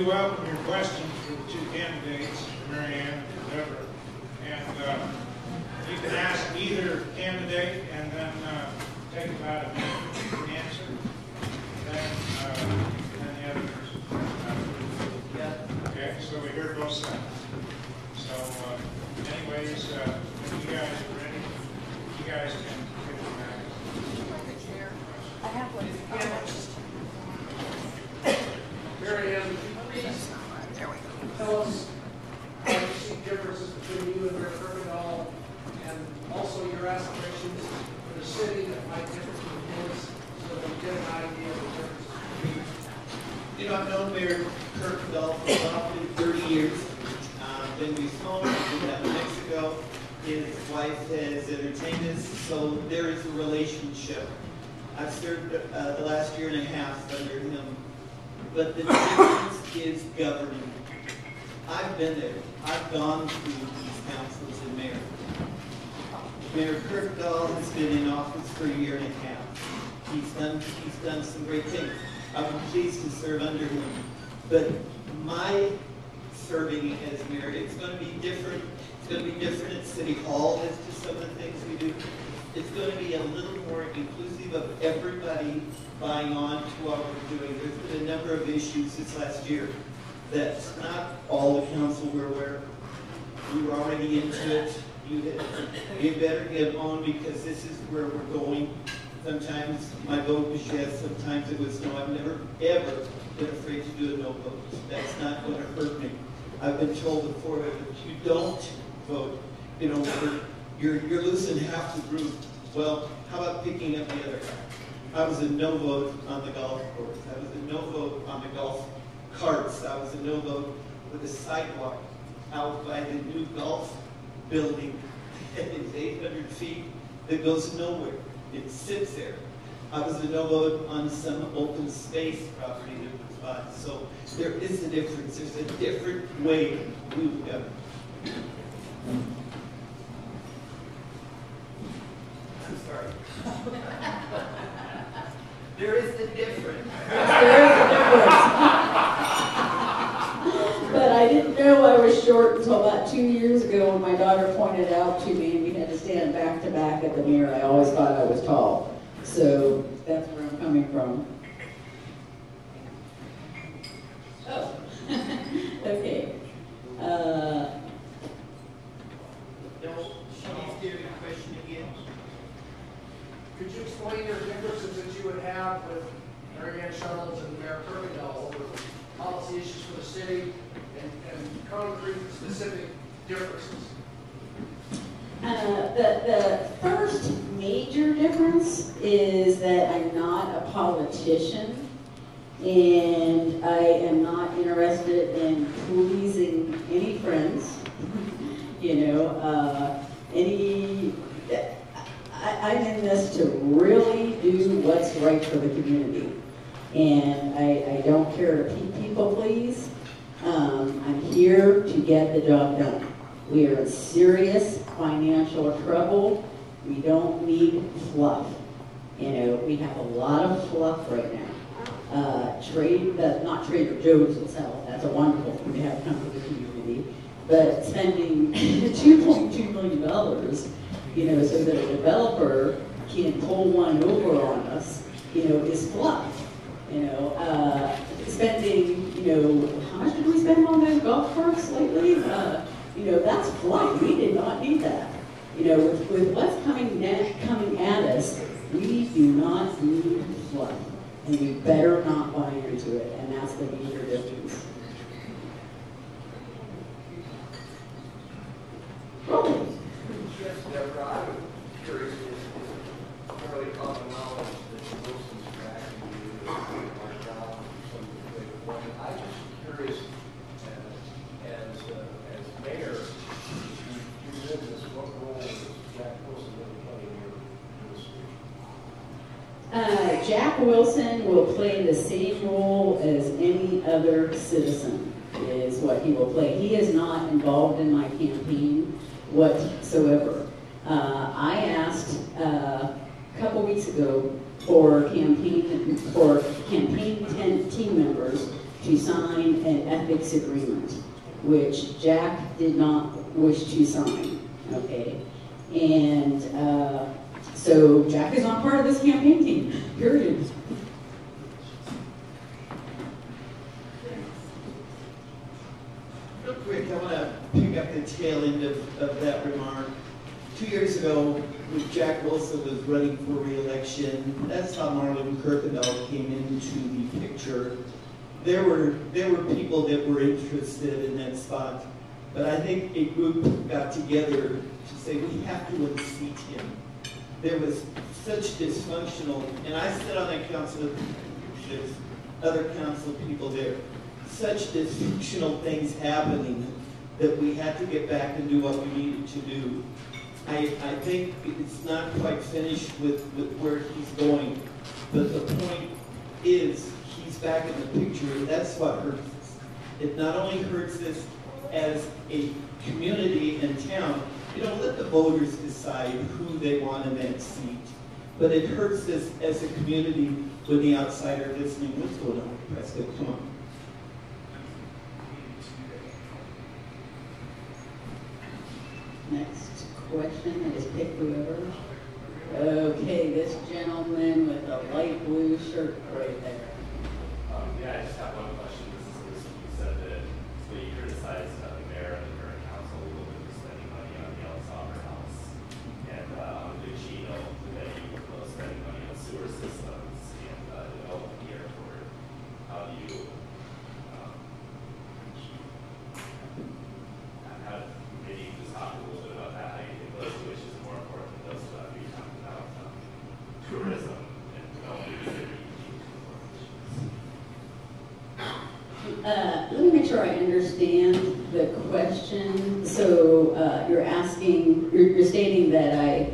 we welcome your questions for the two candidates, Mary Ann and Deborah. And you can ask either candidate and then take about a minute to answer. Then the other person. Okay, so we hear both sides. So anyways, if you guys are ready, you guys can get the back. I have one. Mary Ann, please tell us how you see differences between you and Mayor Kirkendall, and also your aspirations for the city that might differ from his, so that we get an idea of the differences. You know, I've known Mayor Kirkendall for roughly 30 years. When we home, we met in Mexico. His wife has entertained us, so there is a relationship. I've served the last year and a half under him. But the difference is governing. I've been there. I've gone through these councils and mayor. Mayor Kirkendall has been in office for a year and a half. He's done some great things. I'm pleased to serve under him. But my serving as mayor, it's going to be different. It's going to be different at City Hall as to some of the things we do. It's going to be a little more inclusive of everybody buying on to what we're doing. There's been a number of issues this last year that not all the council were aware of. We were already into it. You better get on because this is where we're going. Sometimes my vote was yes, sometimes it was no. I've never, ever been afraid to do a no vote. That's not going to hurt me. I've been told before that if you don't vote, you know, you're losing half the group. Well, how about picking up the other half? I was a no vote on the golf course. I was a no vote on the golf carts. I was a no vote with the sidewalk out by the new golf building. It's 800 feet that goes nowhere. It sits there. I was a no vote on some open space property that was bought. So there is a difference. There's a different way to move government. I'm sorry. There is a difference. There is a difference. But I didn't know I was short until about 2 years ago when my daughter pointed out to me and we had to stand back to back at the mirror. I always thought I was tall. So that's where I'm coming from. Oh, okay. Question again. Could you explain your differences that you would have with Mary Ann Shuttles and Mayor Kirkendall over policy issues for the city and concrete specific differences? The first major difference is that I'm not a politician and I am not interested in pleasing any friends, you know, I'm in this to really do what's right for the community. And I don't care to people please. I'm here to get the job done. We are in serious financial trouble. We don't need fluff. You know, we have a lot of fluff right now. Not Trader Joe's itself, that's a wonderful thing to have come to the community, but spending $2.2 million, you know, so that a developer can pull one over on us, you know, is fluff. You know, spending, you know, how much did we spend on those golf carts lately? You know, that's fluff. We did not need that. You know, with what's coming at us, we do not need fluff. And we better not buy into it, and that's the major difference. Yes, Deborah, I'm curious, it's fairly common knowledge that Wilson's backing you our job from the big point. I'm just curious, as mayor, you live this, what role is Jack Wilson going to play in your city? Jack Wilson will play the same role as any other citizen, is what he will play. He is not involved in my campaign whatsoever. I asked a couple weeks ago for campaign team members to sign an ethics agreement, which Jack did not wish to sign, okay? And so Jack is not part of this campaign team, period. Real quick, I want to pick up the tail end of that remark. 2 years ago, when Jack Wilson was running for re-election, that's how Marlon Kirkendall came into the picture. There were people that were interested in that spot, but I think a group got together to say we have to unseat him. There was such dysfunctional, and I sit on that council, there's other council people there, such dysfunctional things happening that we had to get back and do what we needed to do. I think it's not quite finished with where he's going, but the point is he's back in the picture, and that's what hurts us. It not only hurts us as a community and town, you know, let the voters decide who they want in that seat, but it hurts us as a community when the outsider listening. What's going on, Prescott? Come on. Next question, I just pick whoever. Okay, this gentleman with a light blue shirt right there. Yeah, I just have one question. This is you said that so you criticized the mayor and the current council a little bit for spending money on the Ellis Opera House and on the Chino, that you were both spending money on sewer systems and developing the airport. How do you maybe just talk a little bit about that? How you think those two issues are more important than those two that you talked about tourism and developing the city? Let me make sure I understand the question. So you're asking, you're stating that I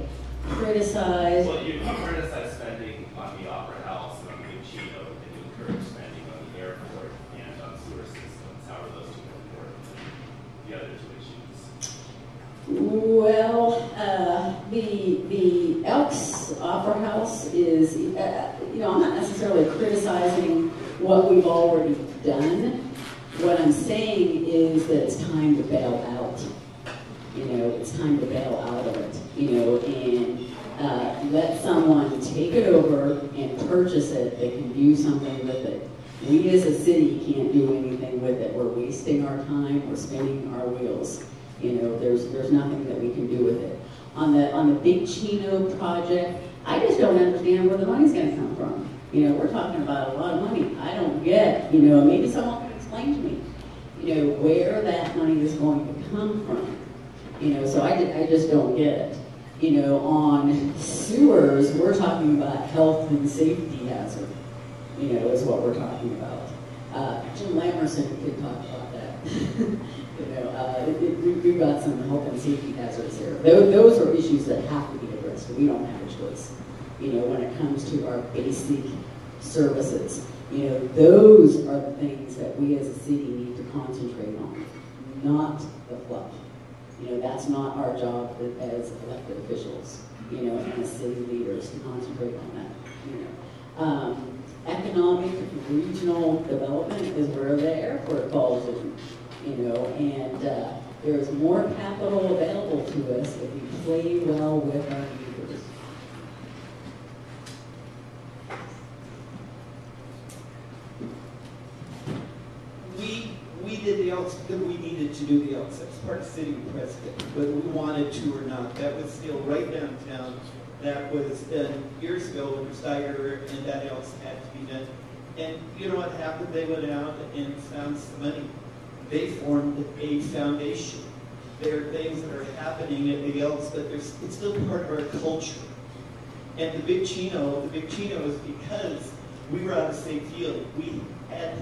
criticize. Well, you criticize spending on the Opera House and on the Chino, and you encourage spending on the airport and on sewer systems. How are those two important than the other two issues? Well, the Elks Opera House is, you know, I'm not necessarily criticizing what we've already done. What I'm saying is that it's time to bail out. You know, it's time to bail out of it, you know, and let someone take it over and purchase it that can do something with it. We as a city can't do anything with it. We're wasting our time, we're spinning our wheels. You know, there's nothing that we can do with it. On the Big Chino project, I just don't understand where the money's gonna come from. You know, we're talking about a lot of money. I don't get, you know, maybe someone can explain to me, you know, where that money is going to come from. You know, so I just don't get it. You know, on sewers, we're talking about health and safety hazard, you know, is what we're talking about. Jim Lamerson could talk about that. You know, we've got some health and safety hazards here. Those are issues that have to be addressed. We don't have a choice. You know, when it comes to our basic services, you know, those are the things that we as a city need to concentrate on, not the fluff. You know, that's not our job as elected officials, you know, and as city leaders to concentrate on that, you know. Economic regional development is where the airport falls in, you know, and there's more capital available to us if we play well with our neighbors. We did the Elks because we needed to do the Elks. That's part of City of Prescott, whether we wanted to or not. That was still right downtown. That was years ago when Steiger and that Elks had to be done. And you know what happened? They went out and found some money. They formed a foundation. There are things that are happening at the Elks, but it's still part of our culture. And the Big Chino is because we were on a state field. We had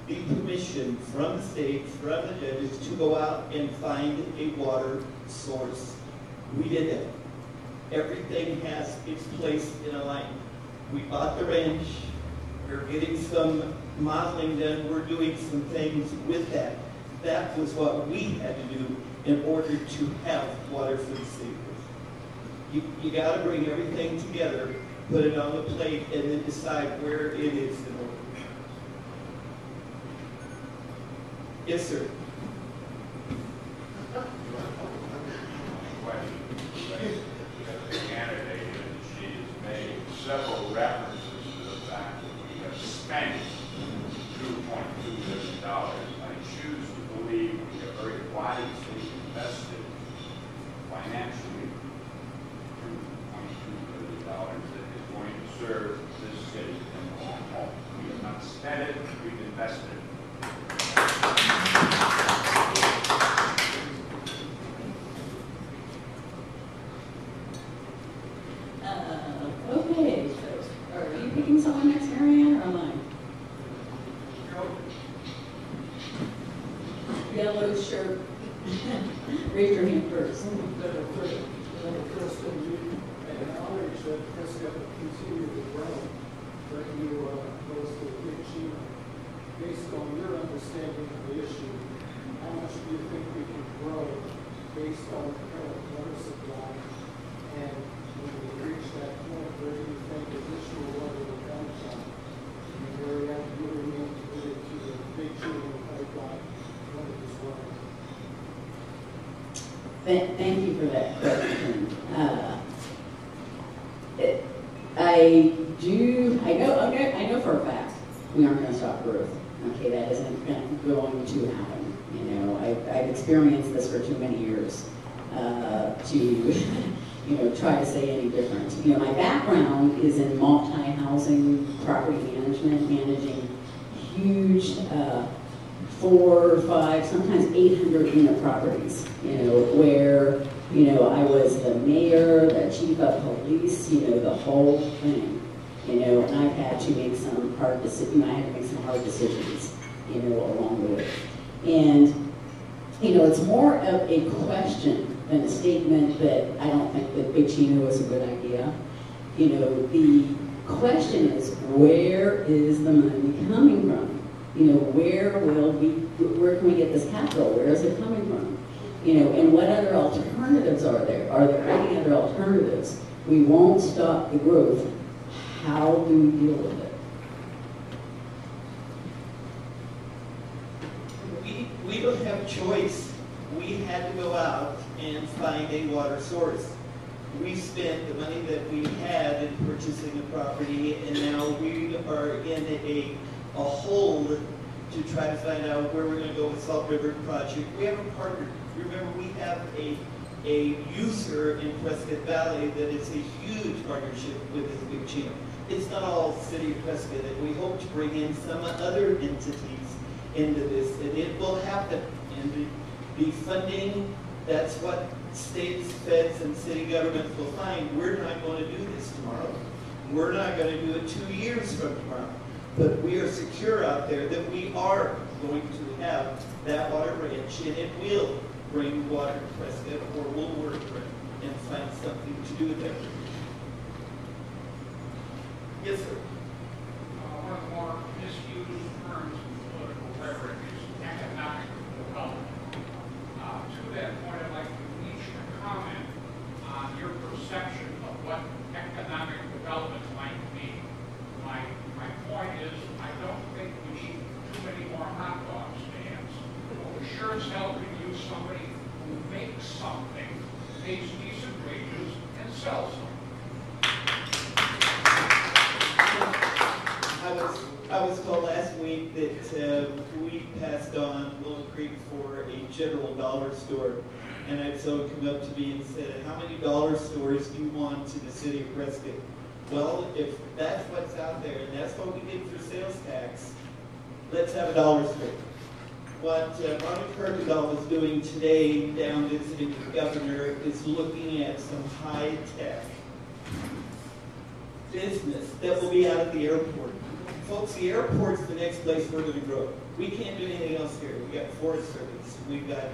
the permission from the state, from the judges, to go out and find a water source. We did that. Everything has its place in a line. We bought the ranch. We're getting some modeling done. We're doing some things with that. That was what we had to do in order to have water for the city. You got to bring everything together, put it on the plate, and then decide where it is in order. Yes, sir. The candidate, and she has made several references to the fact that we have spent $2.2 billion. I choose to believe we have very wisely invested financially $2.2 billion that is going to serve this city in the long haul. We have not spent it, we've invested it. Okay, so are you picking someone next, Marianne, or am I? Yellow shirt. Raise your hand first. And knowledge that Prescott will continue to grow, that you goes to Big Chino. Based on your understanding of the issue, how much do you think we can grow based on the current water supply? And when we reach that point, where do you think additional water will come from? And where you have to remain committed to the Big Chino pipeline water as well? Thank you for that question. I know for a fact we aren't going to stop growth. Okay, that isn't going to happen. You know, I've experienced this for too many years to try to say any different. You know, my background is in multi-housing property management, managing huge 4, 5, sometimes 800 unit properties, where, I was the mayor, the chief of police, the whole thing, and I've had to make some hard decisions, along the way. And, it's more of a question than a statement that I don't think that Big Chino is a good idea. The question is, where is the money coming from? Where can we get this capital? Where is it coming from? And what other alternatives are there? Are there any other alternatives? We won't stop the growth. How do we deal with it? We don't have a choice. We had to go out and find a water source. We spent the money that we had in purchasing the property, and now we are in a hold to try to find out where we're going to go with Salt River Project. We have a partner. Remember, we have a user in Prescott Valley that is a huge partnership with this Big Chino. It's not all City of Prescott, and we hope to bring in some other entities into this, and it will happen. And the funding, that's what states, feds, and city governments will find. We're not going to do this tomorrow. We're not going to do it 2 years from tomorrow. But we are secure out there that we are going to have that water ranch, and it will bring water to Prescott, or we'll work for it and find something to do with it. Yes, sir. One of the more misused terms in political rhetoric is economic development. To that point, I'd like to each comment on your perception of what economic development might be. My point is, I don't think we need too many more hot dog stands. But we sure as hell could use somebody who makes something, pays decent wages, and sells them. I was told last week that we passed on Willow Creek for a general dollar store. And I had someone come up to me and said, how many dollar stores do you want in the city of Prescott? Well, if that's what's out there, and that's what we did for sales tax, let's have a dollar store. What Ronnie Kirkendall is doing today down visiting the governor is looking at some high-tech business that will be out at the airport. Folks, the airport's the next place we're going to grow. We can't do anything else here. We've got Forest Service, we've got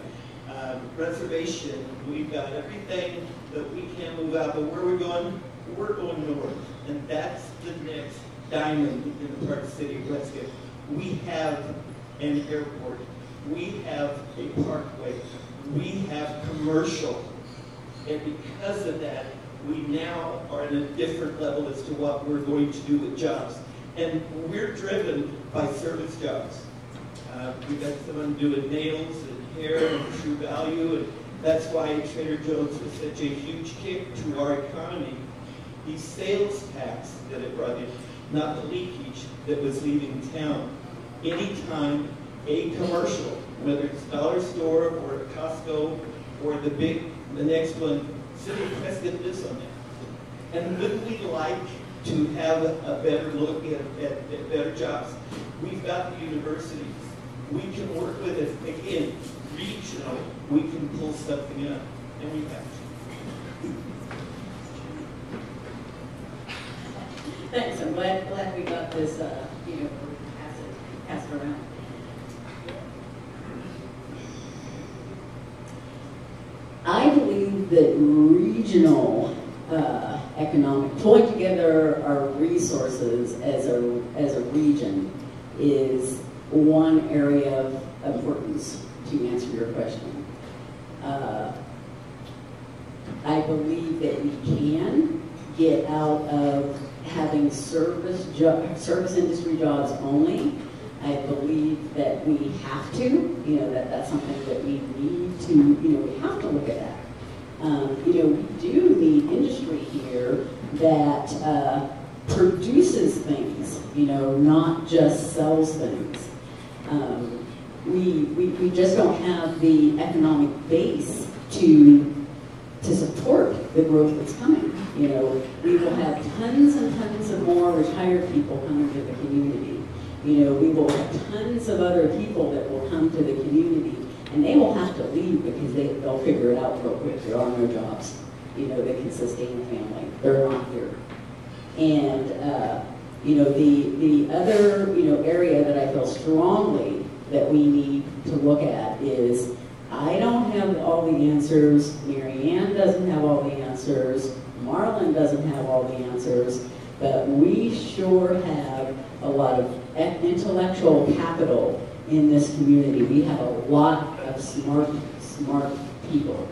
reservation, we've got everything that we can move out, but where we're going north. And that's the next diamond in the Park City of Prescott. We have an airport. We have a parkway. We have commercial. And because of that, we now are at a different level as to what we're going to do with jobs. And we're driven by service jobs. We got someone doing nails and hair and True Value, and that's why Trader Joe's was such a huge kick to our economy. The sales tax that it brought in, not the leakage that was leaving town. Anytime a commercial, whether it's Dollar Store or Costco or the next one, City of Prescott lives on that. And wouldn't we like to have a better look at better jobs? We've got the universities. We can work with it, again, regional, we can pull something up, and we have to. Thanks, I'm glad we got this, pass it around. I believe that regional pulling together our resources as a region is one area of importance to answer your question. I believe that we can get out of having service industry jobs only. I believe that we have to, that's something that we need to, we have to look at that. We do need industry here that produces things, not just sells things. We just don't have the economic base to support the growth that's coming. We will have tons and tons of more retired people coming to the community. We will have tons of other people that will come to the community, and they will have to leave because they'll figure it out real quick. There are no jobs, that can sustain a family. They're not here. And, the other, area that I feel strongly that we need to look at is, I don't have all the answers, Mary Ann doesn't have all the answers, Marlon doesn't have all the answers, but we sure have a lot of intellectual capital in this community. We have a lot of smart people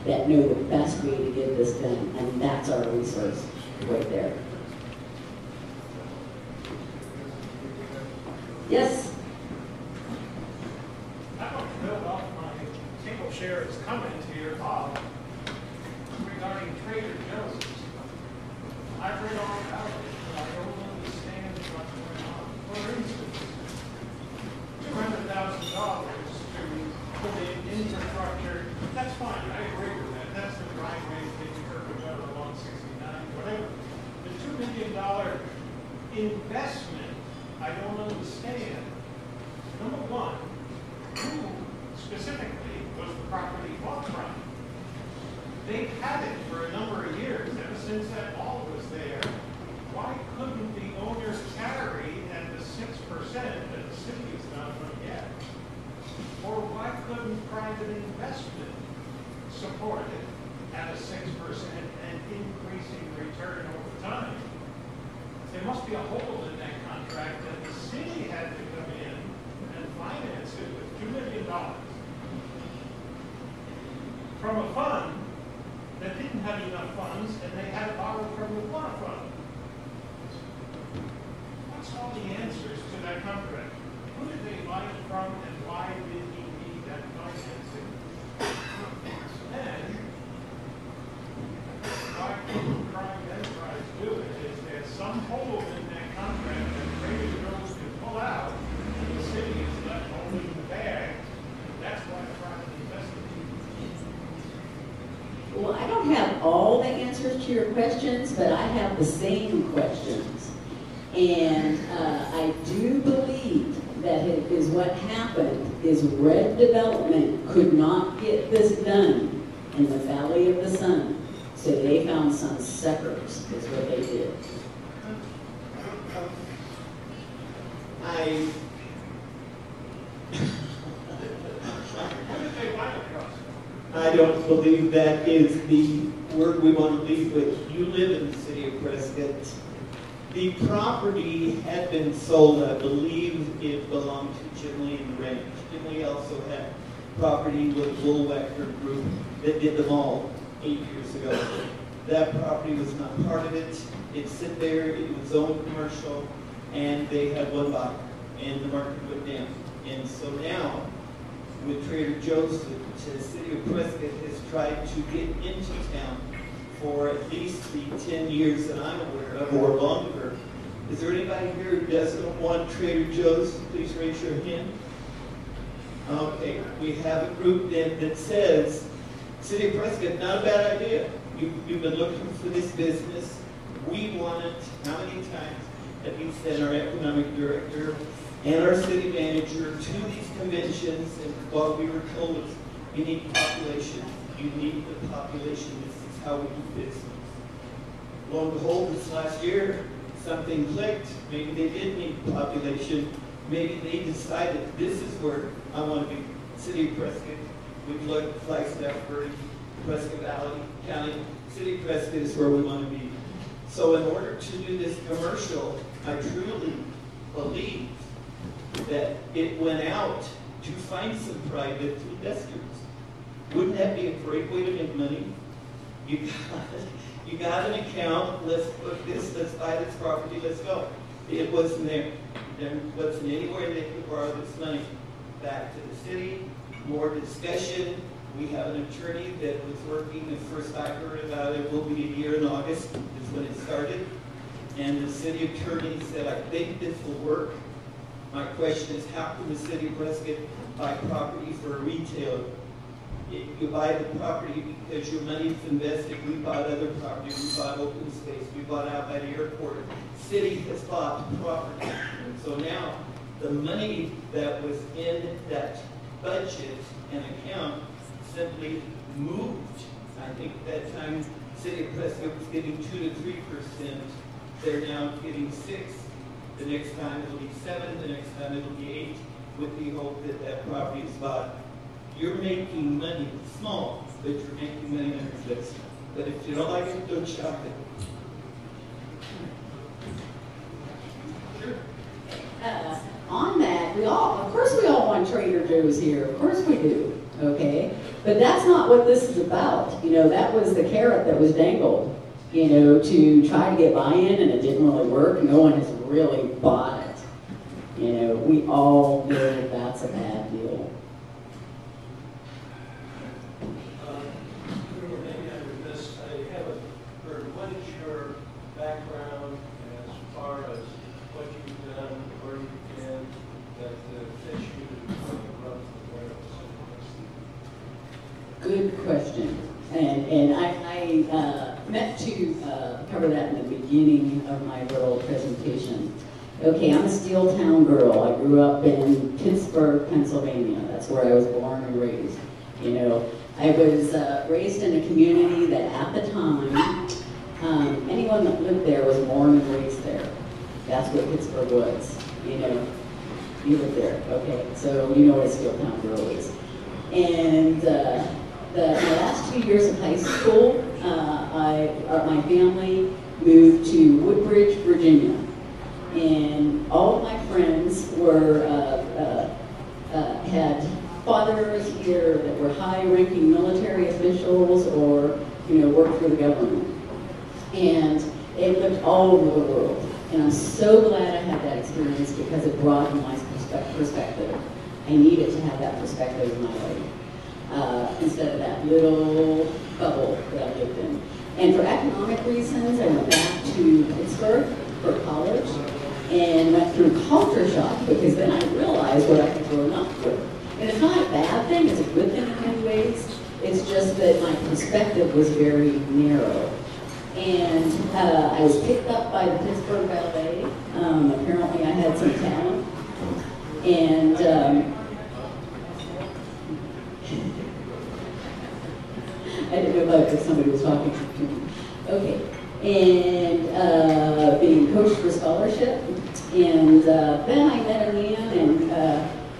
that know the best way to get this done, and that's our resource right there. Yes? I want to build off my single share's comment here regarding Trader Joe's. I've read all about it, but I don't understand what's going on. For instance, $200,000 to put in infrastructure, that's fine, I agree with that. That's the right way to take Kirkwood along 69, whatever. The $2 million investment, I don't understand. Number one, who specifically was the property bought from? They've had it for a number of years, ever since that mall was there. Why couldn't the owners carry at the 6% that the city has not done yet? Or why couldn't private investment support it at a 6% and increasing return over time? There must be a hole in that contract that the city had to come in and finance it with $2 million from a fund that didn't have enough funds, and they had to borrow from the water fund. What's all the answers to that contract? Who did they buy it from, and why did he need that financing? And why couldn't Prime Enterprise do it? Is there some hole in that contract that Trader Joe's can pull out, and the city is left holding the bag? That's why private investment. Well, I don't have all the answers to your questions, but I have the same questions. And I do believe that it is what happened is Red Development could not get this done in the Valley of the Sun. So they found some suckers, is what they did. I don't believe that is the word we want to leave with. You live in the city of Prescott. The property had been sold. I believe it belonged to Jim Lee and Ranch. Jim Lee also had property with Woolwecker Group that did the mall 8 years ago. That property was not part of it. It sit there, it was owned commercial, and they had one buyer, and the market went down. And so now, with Trader Joe's, the city of Prescott has tried to get into town for at least the 10 years that I'm aware of, or longer. Is there anybody here who doesn't want Trader Joe's? Please raise your hand. Okay, we have a group then that says, City of Prescott, not a bad idea. You've been looking for this business. We want it. How many times have you sent our economic director and our city manager to these conventions? And while we were told, you need population. You need the population. This is how we do business. Lo and behold, this last year, something clicked. Maybe they did need population. Maybe they decided this is where I want to be. City of Prescott. We've looked at Flagstaff, Bertie, Prescott Valley County. City of Prescott is where we want to be. So in order to do this commercial, I truly believe that it went out to find some private investors. Wouldn't that be a great way to make money? You got an account, let's book this, let's buy this property, let's go. It wasn't there. There wasn't anywhere they could borrow this money. Back to the city, more discussion. We have an attorney that was working, the first I heard about it will be a year in August, is when it started. And the city attorney said, I think this will work. My question is, how can the city of Prescott buy property for a retailer? You buy the property because your money's invested. We bought other property, we bought open space, we bought out by the airport. City has bought property. So now, the money that was in that budget and account simply moved. I think at that time, City of Prescott was getting 2 to 3%. They're now getting 6. The next time it'll be 7. The next time it'll be 8, with the hope that that property is bought. You're making money small, but you're making money on your investment. But if you don't like it, don't shop it. Sure. On that, of course we all want Trader Joe's here. Of course we do, okay? But that's not what this is about. You know, that was the carrot that was dangled, you know, to try to get buy-in, and it didn't really work. No one has really bought it. You know, we all know that's a bad deal. Maybe I missed, I haven't heard, what is your background as far as what you've done, where you've been, that fits you to run for the Good question. And I meant to cover that in the beginning of my little presentation. Okay, I'm a steel town girl. I grew up in Pittsburgh, Pennsylvania. That's where I was born and raised. You know, I was raised in a community that at the time, anyone that lived there was born and raised there. That's what Pittsburgh was. You know, you lived there. Okay, so you know what a steel town girl is. And the last 2 years of high school, my family moved to Woodbridge, Virginia. And all of my friends had fathers either that were high-ranking military officials or, you know, worked for the government. And they lived all over the world. And I'm so glad I had that experience because it broadened my perspective. I needed to have that perspective in my life instead of that little bubble that I lived in. And for economic reasons, I went back to Pittsburgh for college and went through culture shock because then I realized what I had grown up with. And it's not a bad thing, it's a good thing in many ways. It's just that my perspective was very narrow. And I was picked up by the Pittsburgh Ballet. Apparently I had some talent. And I didn't know if somebody was talking to me. Okay. And being coached for scholarship. And then I met a man, and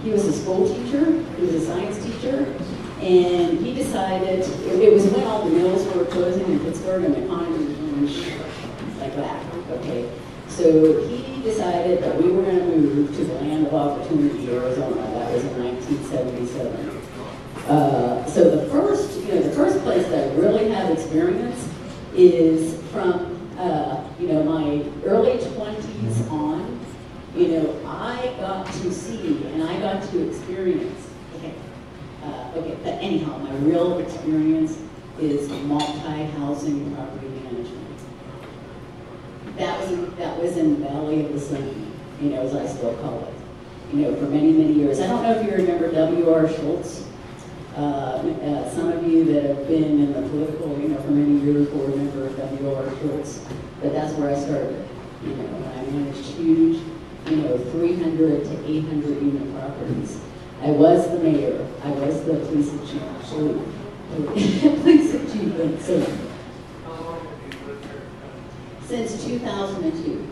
he was a school teacher. He was a science teacher. And he decided, it was when all the mills were closing in Pittsburgh and the economy was going like that. Okay. So he decided that we were going to move to the land of opportunity, Arizona. That was in 1977. So the first place that I really have experience is from, my early 20s on. You know, I got to see and I got to to experience, okay, but anyhow, my real experience is multi-housing property management. That was in Valley of the Sun, you know, as I still call it, you know, for many, many years. I don't know if you remember W.R. Schultz. Some of you that have been in the political, you know, for many years will remember W.R. Schultz, but that's where I started. You know, when I managed huge, you know, 300 to 800 unit properties. I was the mayor. I was the police chief. Police chief. So, How long have you lived here? since 2002.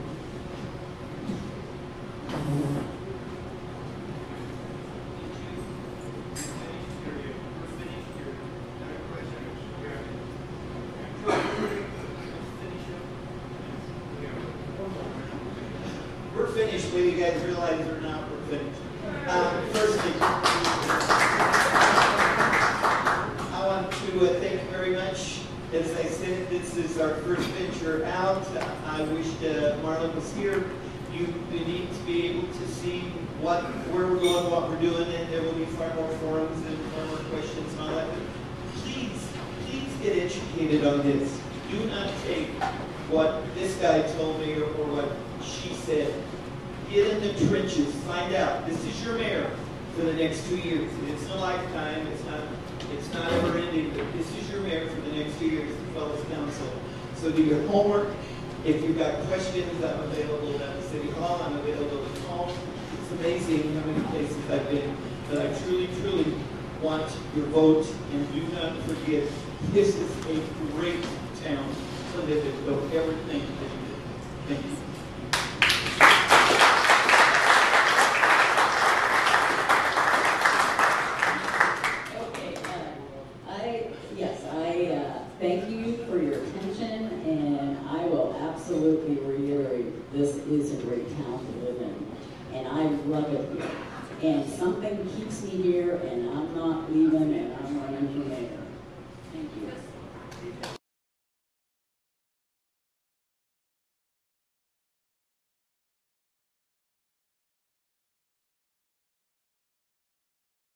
We're finished, whether you guys realize it or not, we're finished. Firstly, I want to thank you very much. As I said, this is our first venture out. I wish Marlon was here. You need to be able to see where we're going, what we're doing, and there will be far more forums and far more questions and all that. But please get educated on this. Do not take what this guy told me or what she said. Get in the trenches, find out. This is your mayor for the next 2 years. It's a lifetime, it's not ever ending, but this is your mayor for the next 2 years, as well as council. So do your homework. If you've got questions, I'm available at the city hall, I'm available at home. It's amazing how many places I've been, but I truly want your vote, and do not forget, this is a great town to live in. Don't ever think that you did. Thank you. Thank you for your attention, and I will absolutely reiterate, this is a great town to live in, and I love it here. And something keeps me here, and I'm not leaving, and I'm running for mayor. Thank you.